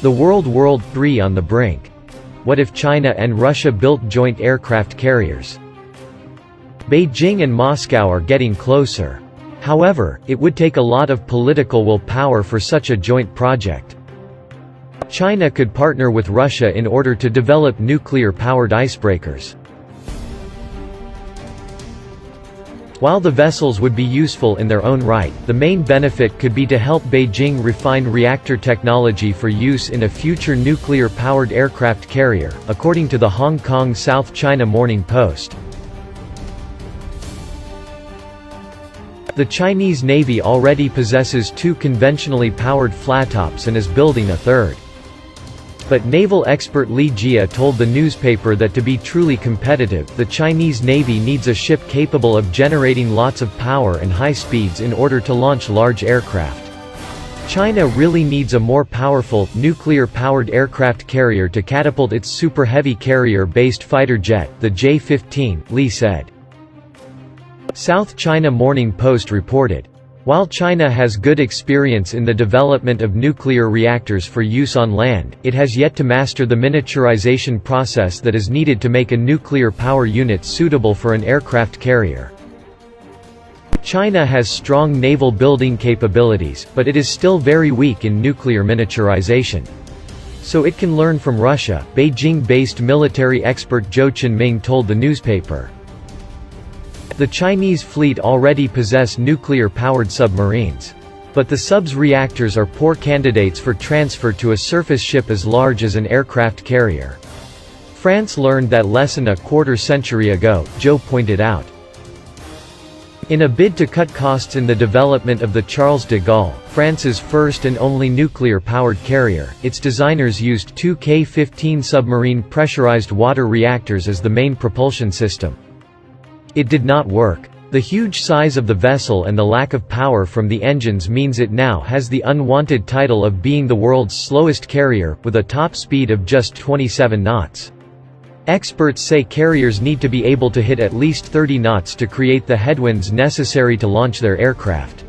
The World War III on the brink. What if China and Russia built joint aircraft carriers? Beijing and Moscow are getting closer. However, it would take a lot of political willpower for such a joint project. China could partner with Russia in order to develop nuclear-powered icebreakers. While the vessels would be useful in their own right, the main benefit could be to help Beijing refine reactor technology for use in a future nuclear-powered aircraft carrier, according to the Hong Kong South China Morning Post. The Chinese Navy already possesses 2 conventionally powered flattops and is building a third. But naval expert Li Jia told the newspaper that to be truly competitive, the Chinese Navy needs a ship capable of generating lots of power and high speeds in order to launch large aircraft. China really needs a more powerful, nuclear-powered aircraft carrier to catapult its super heavy carrier-based fighter jet, the J-15, Li said. South China Morning Post reported. While China has good experience in the development of nuclear reactors for use on land, it has yet to master the miniaturization process that is needed to make a nuclear power unit suitable for an aircraft carrier. China has strong naval building capabilities, but it is still very weak in nuclear miniaturization. So it can learn from Russia, Beijing-based military expert Zhou Qinming told the newspaper. The Chinese fleet already possess nuclear-powered submarines. But the sub's reactors are poor candidates for transfer to a surface ship as large as an aircraft carrier. France learned that lesson a quarter-century ago, Zhou pointed out. In a bid to cut costs in the development of the Charles de Gaulle, France's first and only nuclear-powered carrier, its designers used 2 K-15 submarine pressurized water reactors as the main propulsion system. It did not work. The huge size of the vessel and the lack of power from the engines means it now has the unwanted title of being the world's slowest carrier, with a top speed of just 27 knots. Experts say carriers need to be able to hit at least 30 knots to create the headwinds necessary to launch their aircraft.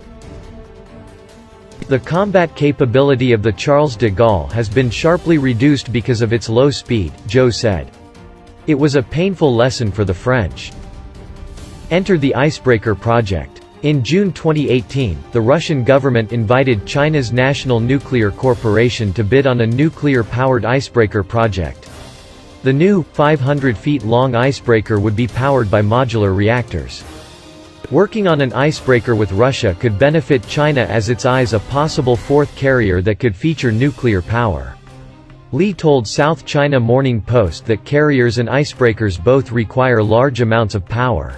The combat capability of the Charles de Gaulle has been sharply reduced because of its low speed, Zhou said. It was a painful lesson for the French. Enter the Icebreaker project. In June 2018, the Russian government invited China's National Nuclear Corporation to bid on a nuclear-powered icebreaker project. The new, 500-feet-long icebreaker would be powered by modular reactors. Working on an icebreaker with Russia could benefit China as it eyes a possible fourth carrier that could feature nuclear power. Li told South China Morning Post that carriers and icebreakers both require large amounts of power.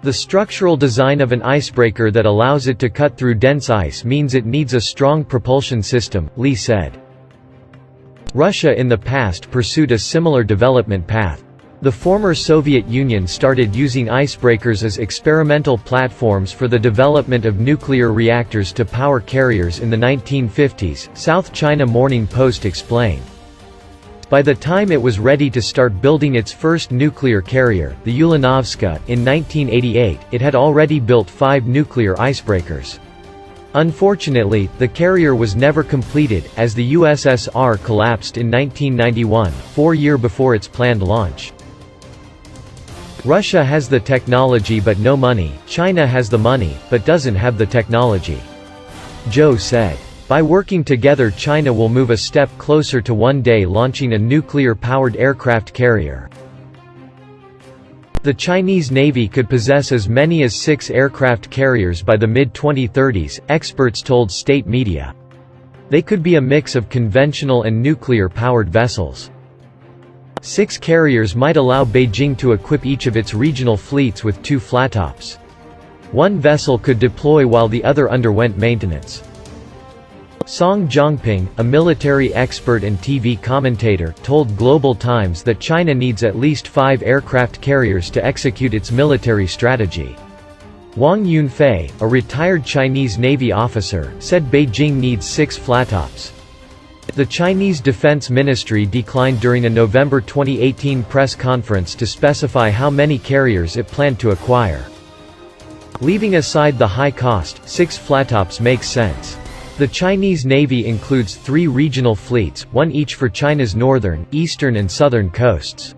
The structural design of an icebreaker that allows it to cut through dense ice means it needs a strong propulsion system, Li said. Russia in the past pursued a similar development path. The former Soviet Union started using icebreakers as experimental platforms for the development of nuclear reactors to power carriers in the 1950s, South China Morning Post explained. By the time it was ready to start building its first nuclear carrier, the Ulanovska, in 1988, it had already built 5 nuclear icebreakers. Unfortunately, the carrier was never completed, as the USSR collapsed in 1991, 4 years before its planned launch. Russia has the technology but no money, China has the money, but doesn't have the technology. Zhou said. By working together, China will move a step closer to one day launching a nuclear-powered aircraft carrier. The Chinese Navy could possess as many as 6 aircraft carriers by the mid-2030s, experts told state media. They could be a mix of conventional and nuclear-powered vessels. 6 carriers might allow Beijing to equip each of its regional fleets with 2 flattops. One vessel could deploy while the other underwent maintenance. Song Zhongping, a military expert and TV commentator, told Global Times that China needs at least 5 aircraft carriers to execute its military strategy. Wang Yunfei, a retired Chinese Navy officer, said Beijing needs 6 flattops. The Chinese Defense Ministry declined during a November 2018 press conference to specify how many carriers it planned to acquire. Leaving aside the high cost, 6 flattops makes sense. The Chinese Navy includes 3 regional fleets, one each for China's northern, eastern and southern coasts.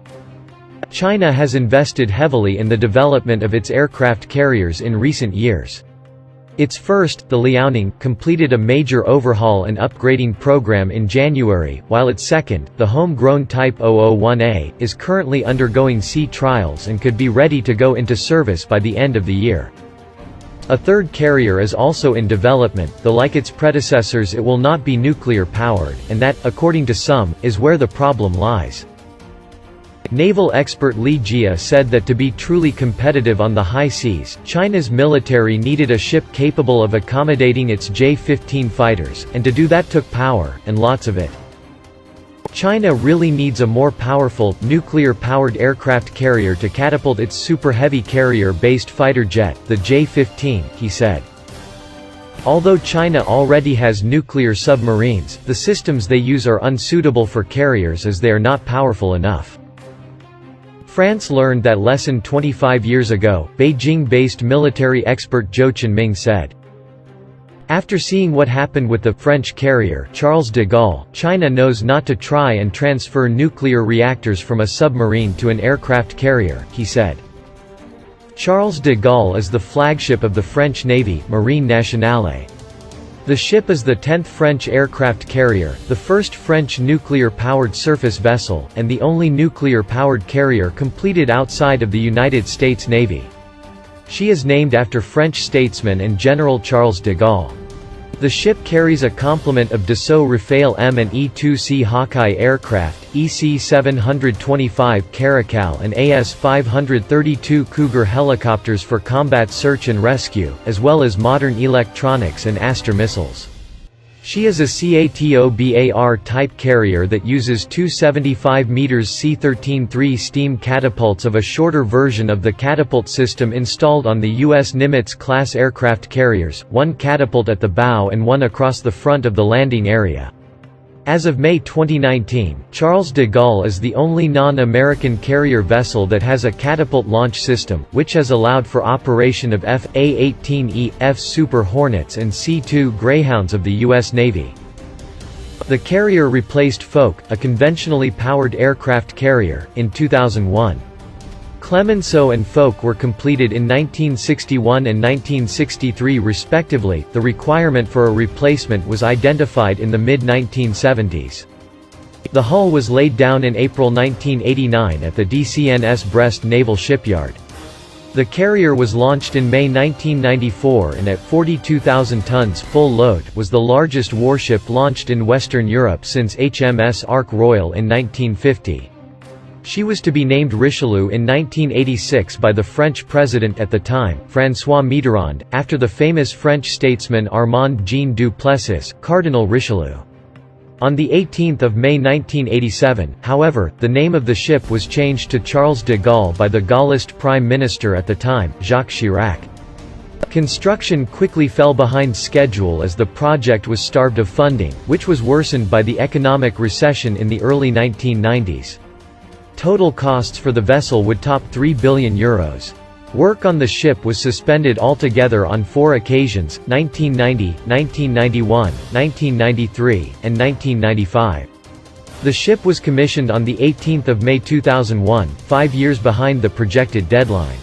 China has invested heavily in the development of its aircraft carriers in recent years. Its first, the Liaoning, completed a major overhaul and upgrading program in January, while its second, the homegrown Type 001A, is currently undergoing sea trials and could be ready to go into service by the end of the year. A third carrier is also in development, though like its predecessors it will not be nuclear-powered, and that, according to some, is where the problem lies. Naval expert Li Jie said that to be truly competitive on the high seas, China's military needed a ship capable of accommodating its J-15 fighters, and to do that took power, and lots of it. China really needs a more powerful, nuclear-powered aircraft carrier to catapult its super heavy carrier-based fighter jet, the J-15, he said. Although China already has nuclear submarines, the systems they use are unsuitable for carriers as they are not powerful enough. France learned that lesson 25 years ago, Beijing-based military expert Zhou Qinming said. After seeing what happened with the French carrier Charles de Gaulle, China knows not to try and transfer nuclear reactors from a submarine to an aircraft carrier, he said. Charles de Gaulle is the flagship of the French Navy, Marine Nationale. The ship is the 10th French aircraft carrier, the first French nuclear-powered surface vessel, and the only nuclear-powered carrier completed outside of the United States Navy. She is named after French statesman and General Charles de Gaulle. The ship carries a complement of Dassault Rafale M and E-2C Hawkeye aircraft, EC-725 Caracal and AS-532 Cougar helicopters for combat search and rescue, as well as modern electronics and Aster missiles. She is a CATOBAR-type carrier that uses two 75 m C-13-3 steam catapults of a shorter version of the catapult system installed on the U.S. Nimitz-class aircraft carriers, one catapult at the bow and one across the front of the landing area. As of May 2019, Charles de Gaulle is the only non-American carrier vessel that has a catapult launch system, which has allowed for operation of F/A-18E, F Super Hornets and C-2 Greyhounds of the U.S. Navy. The carrier replaced Foch, a conventionally powered aircraft carrier, in 2001. Clemenceau and Foch were completed in 1961 and 1963 respectively. The requirement for a replacement was identified in the mid-1970s. The hull was laid down in April 1989 at the DCNS Brest Naval Shipyard. The carrier was launched in May 1994 and at 42,000 tons full load was the largest warship launched in Western Europe since HMS Ark Royal in 1950. She was to be named Richelieu in 1986 by the French president at the time, François Mitterrand, after the famous French statesman Armand-Jean du Plessis, Cardinal Richelieu. On 18 May 1987, however, the name of the ship was changed to Charles de Gaulle by the Gaullist Prime Minister at the time, Jacques Chirac. Construction quickly fell behind schedule as the project was starved of funding, which was worsened by the economic recession in the early 1990s. Total costs for the vessel would top €3 billion. Work on the ship was suspended altogether on 4 occasions, 1990, 1991, 1993, and 1995. The ship was commissioned on 18 May 2001, 5 years behind the projected deadline.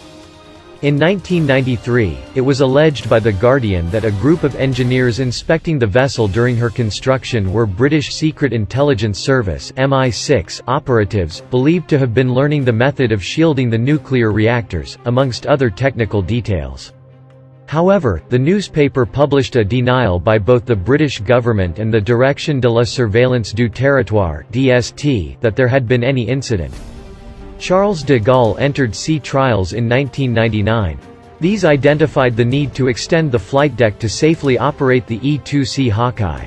In 1993, it was alleged by The Guardian that a group of engineers inspecting the vessel during her construction were British Secret Intelligence Service (MI6) operatives, believed to have been learning the method of shielding the nuclear reactors, amongst other technical details. However, the newspaper published a denial by both the British government and the Direction de la Surveillance du Territoire (DST) that there had been any incident. Charles de Gaulle entered sea trials in 1999. These identified the need to extend the flight deck to safely operate the E-2C Hawkeye.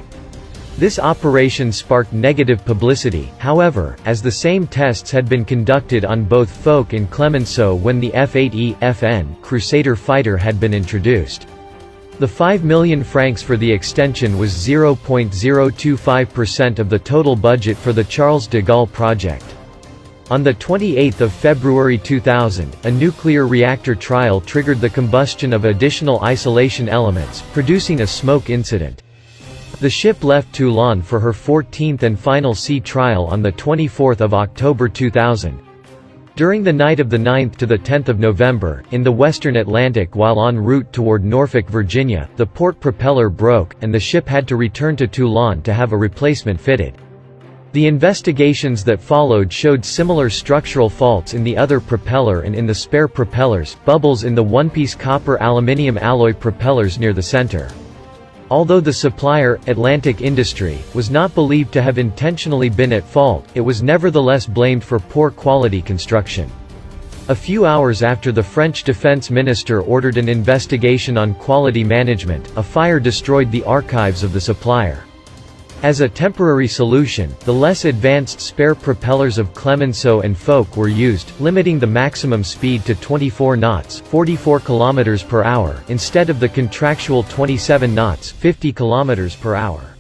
This operation sparked negative publicity, however, as the same tests had been conducted on both Foch and Clemenceau when the F-8E FN Crusader fighter had been introduced. The 5 million francs for the extension was 0.025% of the total budget for the Charles de Gaulle project. On 28 February 2000, a nuclear reactor trial triggered the combustion of additional isolation elements, producing a smoke incident. The ship left Toulon for her 14th and final sea trial on 24 October 2000. During the night of the 9th to the 10th of November, in the western Atlantic while en route toward Norfolk, Virginia, the port propeller broke, and the ship had to return to Toulon to have a replacement fitted. The investigations that followed showed similar structural faults in the other propeller and in the spare propellers, bubbles in the one-piece copper-aluminium alloy propellers near the center. Although the supplier, Atlantic Industry, was not believed to have intentionally been at fault, it was nevertheless blamed for poor quality construction. A few hours after the French defense minister ordered an investigation on quality management, a fire destroyed the archives of the supplier. As a temporary solution, the less advanced spare propellers of Clemenceau and Foch were used, limiting the maximum speed to 24 knots (44 km per hour) instead of the contractual 27 knots (50 km per hour).